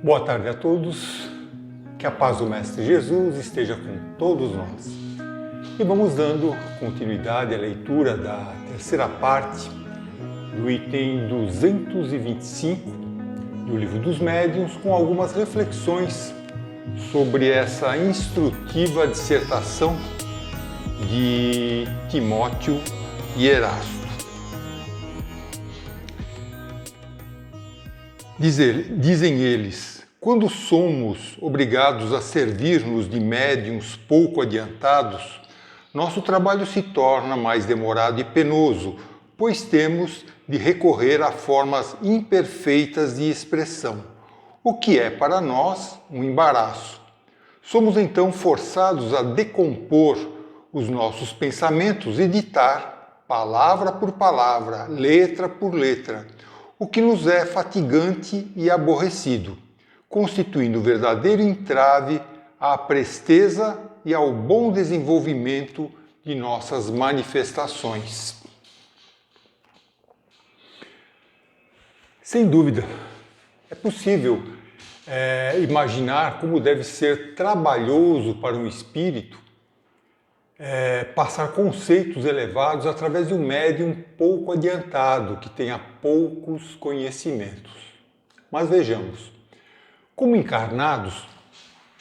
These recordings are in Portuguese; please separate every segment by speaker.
Speaker 1: Boa tarde a todos, que a paz do Mestre Jesus esteja com todos nós. E vamos dando continuidade à leitura da terceira parte do item 225 do Livro dos Médiuns, com algumas reflexões sobre essa instrutiva dissertação de Timóteo e Erasto. Dizem eles: quando somos obrigados a servir-nos de médiuns pouco adiantados, nosso trabalho se torna mais demorado e penoso, pois temos de recorrer a formas imperfeitas de expressão, o que é para nós um embaraço. Somos então forçados a decompor os nossos pensamentos e ditar, palavra por palavra, letra por letra, o que nos é fatigante e aborrecido, constituindo verdadeiro entrave à presteza e ao bom desenvolvimento de nossas manifestações. Sem dúvida, é possível imaginar como deve ser trabalhoso para um espírito passar conceitos elevados através de um médium pouco adiantado, que tenha poucos conhecimentos. Mas vejamos, como encarnados,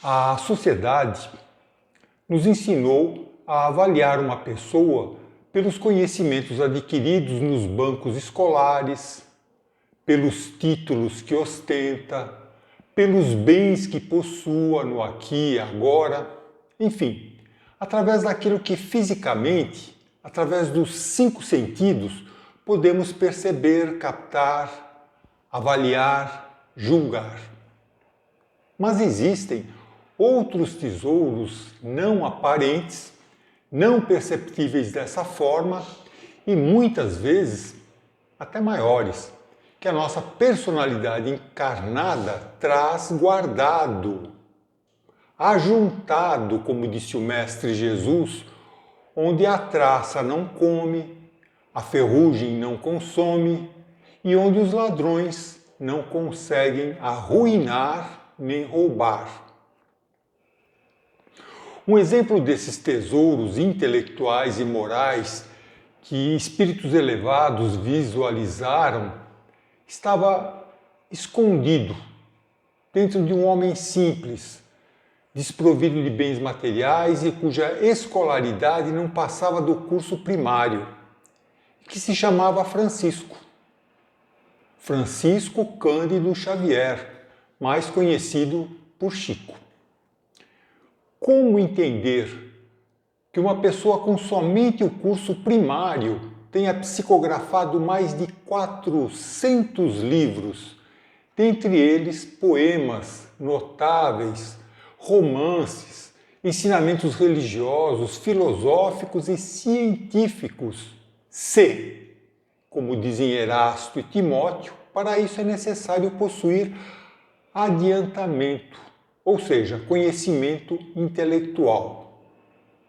Speaker 1: a sociedade nos ensinou a avaliar uma pessoa pelos conhecimentos adquiridos nos bancos escolares, pelos títulos que ostenta, pelos bens que possua no aqui e agora, enfim, através daquilo que fisicamente, através dos 5 sentidos, podemos perceber, captar, avaliar, julgar. Mas existem outros tesouros não aparentes, não perceptíveis dessa forma e muitas vezes até maiores, que a nossa personalidade encarnada traz guardado, ajuntado, como disse o Mestre Jesus, onde a traça não come, a ferrugem não consome e onde os ladrões não conseguem arruinar nem roubar. Um exemplo desses tesouros intelectuais e morais que espíritos elevados visualizaram estava escondido dentro de um homem simples, desprovido de bens materiais e cuja escolaridade não passava do curso primário, que se chamava Francisco. Francisco Cândido Xavier, mais conhecido por Chico. Como entender que uma pessoa com somente o curso primário tenha psicografado mais de 400 livros, dentre eles poemas notáveis, romances, ensinamentos religiosos, filosóficos e científicos, se, como dizem Erasto e Timóteo, para isso é necessário possuir adiantamento, ou seja, conhecimento intelectual.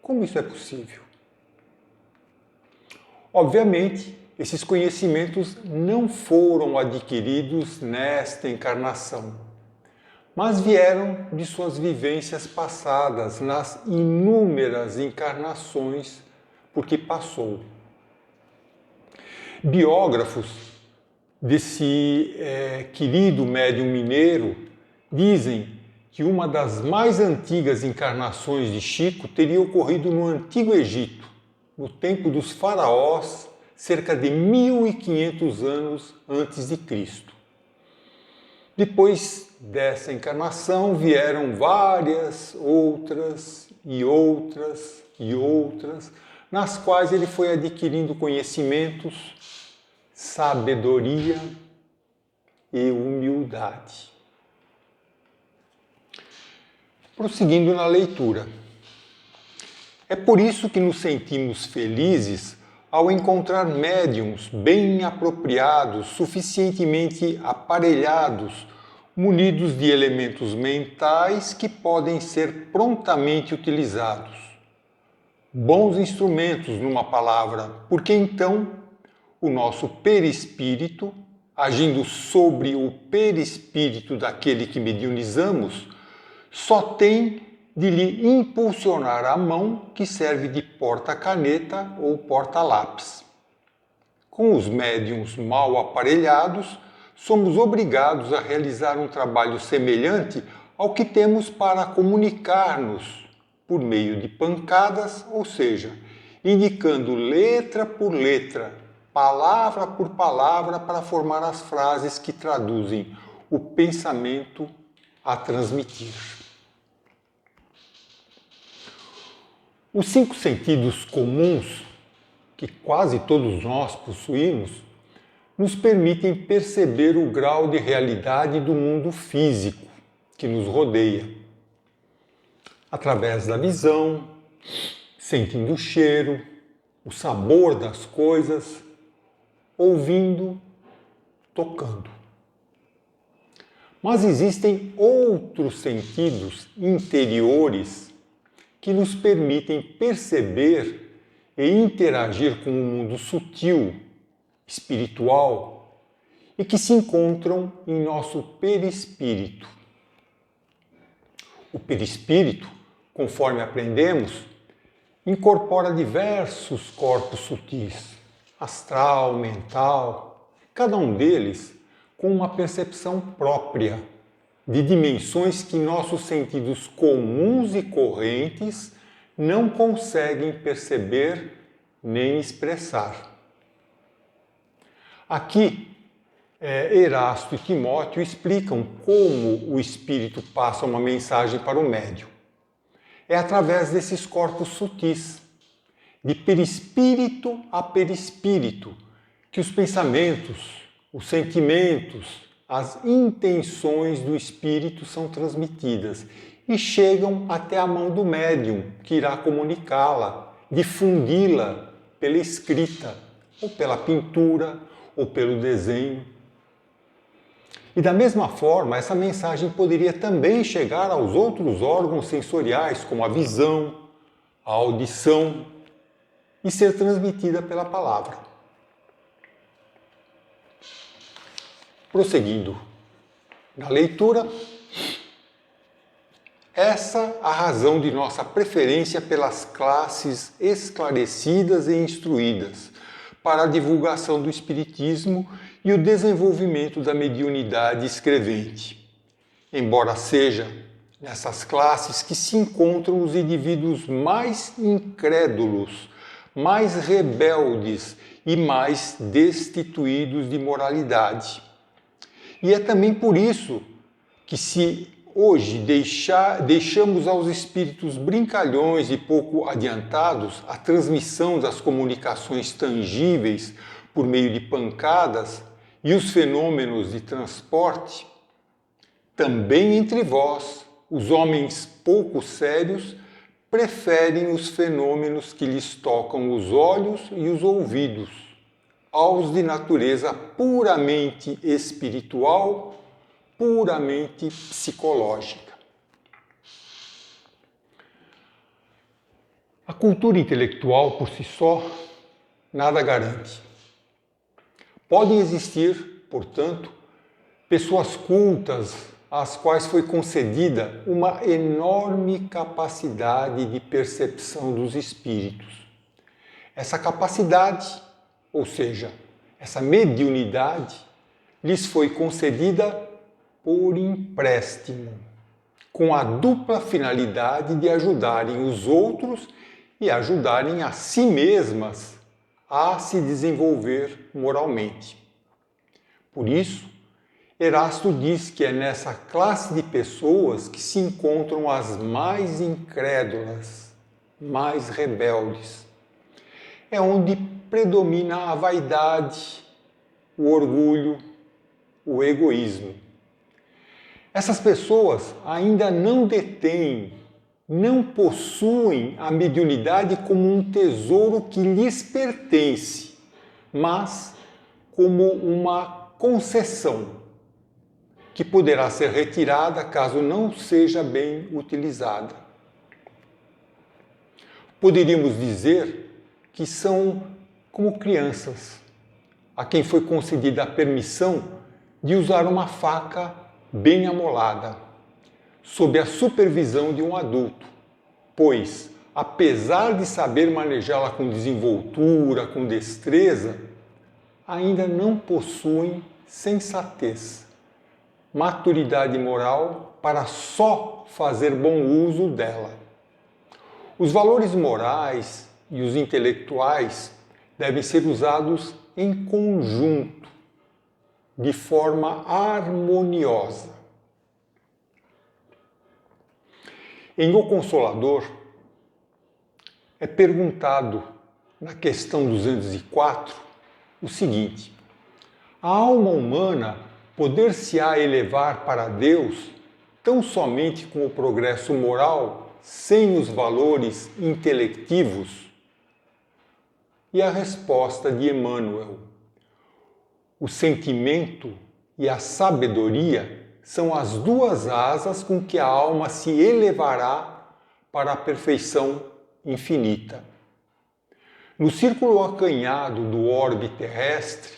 Speaker 1: Como isso é possível? Obviamente, esses conhecimentos não foram adquiridos nesta encarnação, mas vieram de suas vivências passadas, nas inúmeras encarnações por que passou. Biógrafos desse querido médium mineiro dizem que uma das mais antigas encarnações de Chico teria ocorrido no Antigo Egito, no tempo dos faraós, cerca de 1500 anos antes de Cristo. Depois dessa encarnação vieram várias outras, nas quais ele foi adquirindo conhecimentos, sabedoria e humildade. Prosseguindo na leitura. É por isso que nos sentimos felizes ao encontrar médiuns bem apropriados, suficientemente aparelhados, munidos de elementos mentais que podem ser prontamente utilizados. Bons instrumentos, numa palavra, porque então o nosso perispírito agindo sobre o perispírito daquele que mediunizamos, só tem de lhe impulsionar a mão que serve de porta-caneta ou porta-lápis. Com os médiuns mal aparelhados, somos obrigados a realizar um trabalho semelhante ao que temos para comunicar-nos por meio de pancadas, ou seja, indicando letra por letra, palavra por palavra, para formar as frases que traduzem o pensamento a transmitir. Os 5 sentidos comuns, que quase todos nós possuímos, nos permitem perceber o grau de realidade do mundo físico que nos rodeia. Através da visão, sentindo o cheiro, o sabor das coisas, ouvindo, tocando. Mas existem outros sentidos interiores que nos permitem perceber e interagir com o mundo sutil, espiritual, e que se encontram em nosso perispírito. O perispírito, conforme aprendemos, incorpora diversos corpos sutis, astral, mental, cada um deles com uma percepção própria, de dimensões que nossos sentidos comuns e correntes não conseguem perceber nem expressar. Aqui, Erasto e Timóteo explicam como o espírito passa uma mensagem para o médium. É através desses corpos sutis, de perispírito a perispírito, que os pensamentos, os sentimentos, as intenções do espírito são transmitidas e chegam até a mão do médium, que irá comunicá-la, difundi-la pela escrita, ou pela pintura, ou pelo desenho. E da mesma forma, essa mensagem poderia também chegar aos outros órgãos sensoriais, como a visão, a audição, e ser transmitida pela palavra. Prosseguindo na leitura, essa a razão de nossa preferência pelas classes esclarecidas e instruídas para a divulgação do Espiritismo e o desenvolvimento da mediunidade escrevente. Embora seja nessas classes que se encontram os indivíduos mais incrédulos, mais rebeldes e mais destituídos de moralidade. E é também por isso que, se hoje deixamos aos espíritos brincalhões e pouco adiantados a transmissão das comunicações tangíveis por meio de pancadas e os fenômenos de transporte, também entre vós, os homens pouco sérios preferem os fenômenos que lhes tocam os olhos e os ouvidos, aos de natureza puramente espiritual, puramente psicológica. A cultura intelectual por si só nada garante. Podem existir, portanto, pessoas cultas às quais foi concedida uma enorme capacidade de percepção dos espíritos. Essa capacidade, ou seja, essa mediunidade, lhes foi concedida por empréstimo, com a dupla finalidade de ajudarem os outros e ajudarem a si mesmas a se desenvolver moralmente. Por isso, Erasto diz que é nessa classe de pessoas que se encontram as mais incrédulas, mais rebeldes. É onde predomina a vaidade, o orgulho, o egoísmo. Essas pessoas ainda não detêm, não possuem a mediunidade como um tesouro que lhes pertence, mas como uma concessão que poderá ser retirada caso não seja bem utilizada. Poderíamos dizer que são como crianças, a quem foi concedida a permissão de usar uma faca bem amolada, sob a supervisão de um adulto, pois, apesar de saber manejá-la com desenvoltura, com destreza, ainda não possuem sensatez, maturidade moral para só fazer bom uso dela. Os valores morais e os intelectuais devem ser usados em conjunto, de forma harmoniosa. Em O Consolador, é perguntado, na questão 204, o seguinte: a alma humana poder-se-á elevar para Deus tão somente com o progresso moral, sem os valores intelectivos? E a resposta de Emmanuel: o sentimento e a sabedoria são as duas asas com que a alma se elevará para a perfeição infinita. No círculo acanhado do orbe terrestre,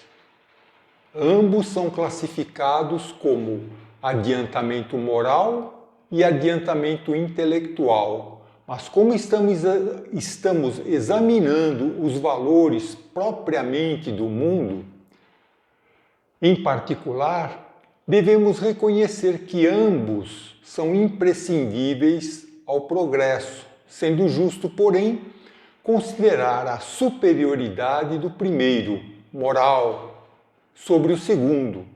Speaker 1: ambos são classificados como adiantamento moral e adiantamento intelectual. Mas como estamos examinando os valores propriamente do mundo, em particular, devemos reconhecer que ambos são imprescindíveis ao progresso, sendo justo, porém, considerar a superioridade do primeiro, moral, sobre o segundo,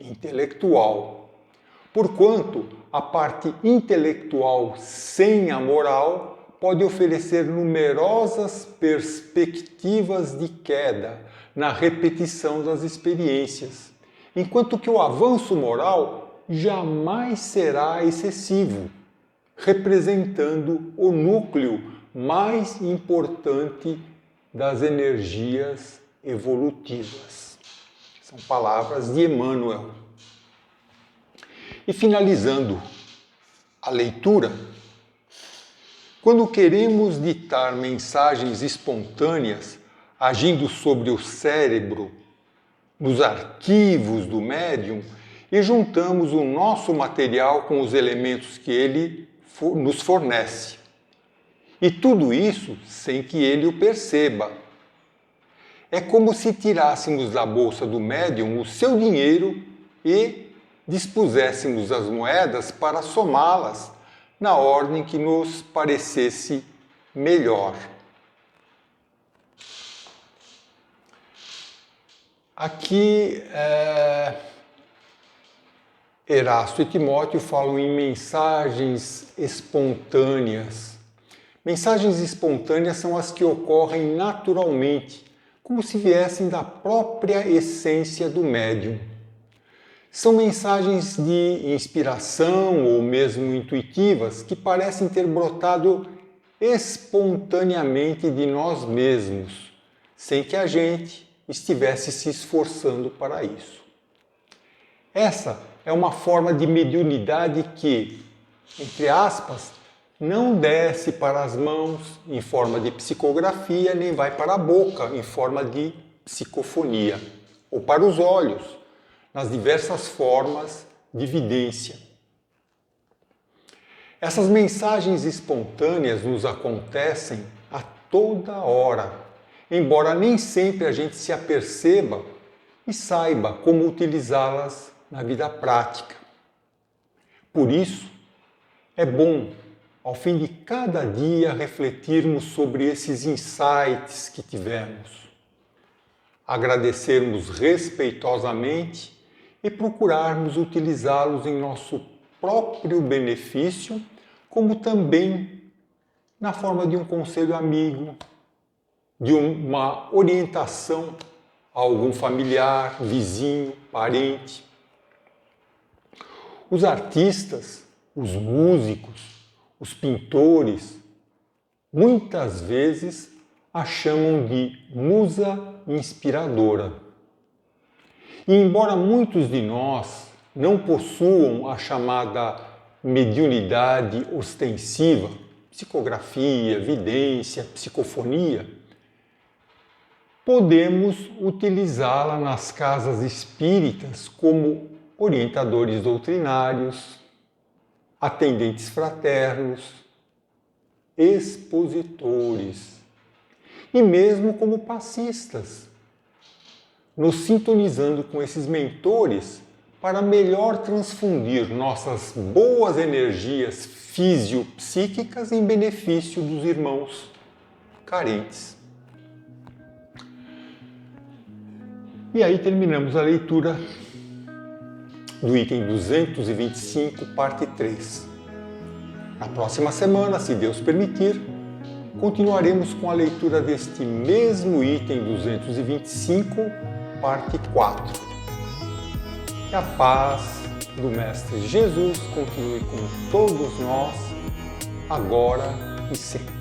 Speaker 1: intelectual. Porquanto a parte intelectual sem a moral pode oferecer numerosas perspectivas de queda na repetição das experiências, enquanto que o avanço moral jamais será excessivo, representando o núcleo mais importante das energias evolutivas. São palavras de Emmanuel. E finalizando a leitura, quando queremos ditar mensagens espontâneas, agindo sobre o cérebro, nos arquivos do médium, e juntamos o nosso material com os elementos que ele nos fornece. E tudo isso sem que ele o perceba. É como se tirássemos da bolsa do médium o seu dinheiro e dispuséssemos as moedas para somá-las na ordem que nos parecesse melhor. Aqui, Erasto e Timóteo falam em mensagens espontâneas. Mensagens espontâneas são as que ocorrem naturalmente, como se viessem da própria essência do médium. São mensagens de inspiração ou mesmo intuitivas que parecem ter brotado espontaneamente de nós mesmos, sem que a gente estivesse se esforçando para isso. Essa é uma forma de mediunidade que, entre aspas, não desce para as mãos em forma de psicografia, nem vai para a boca em forma de psicofonia, ou para os olhos, nas diversas formas de vidência. Essas mensagens espontâneas nos acontecem a toda hora, embora nem sempre a gente se aperceba e saiba como utilizá-las na vida prática. Por isso, é bom, ao fim de cada dia, refletirmos sobre esses insights que tivemos, agradecermos respeitosamente e procurarmos utilizá-los em nosso próprio benefício, como também na forma de um conselho amigo, de uma orientação a algum familiar, vizinho, parente. Os artistas, os músicos, os pintores, muitas vezes a chamam de musa inspiradora. E embora muitos de nós não possuam a chamada mediunidade ostensiva, psicografia, vidência, psicofonia, podemos utilizá-la nas casas espíritas como orientadores doutrinários, atendentes fraternos, expositores e mesmo como passistas, nos sintonizando com esses mentores para melhor transfundir nossas boas energias fisiopsíquicas em benefício dos irmãos carentes. E aí terminamos a leitura do item 225, parte 3. Na próxima semana, se Deus permitir, continuaremos com a leitura deste mesmo item 225, parte 4. Que a paz do Mestre Jesus continue com todos nós, agora e sempre.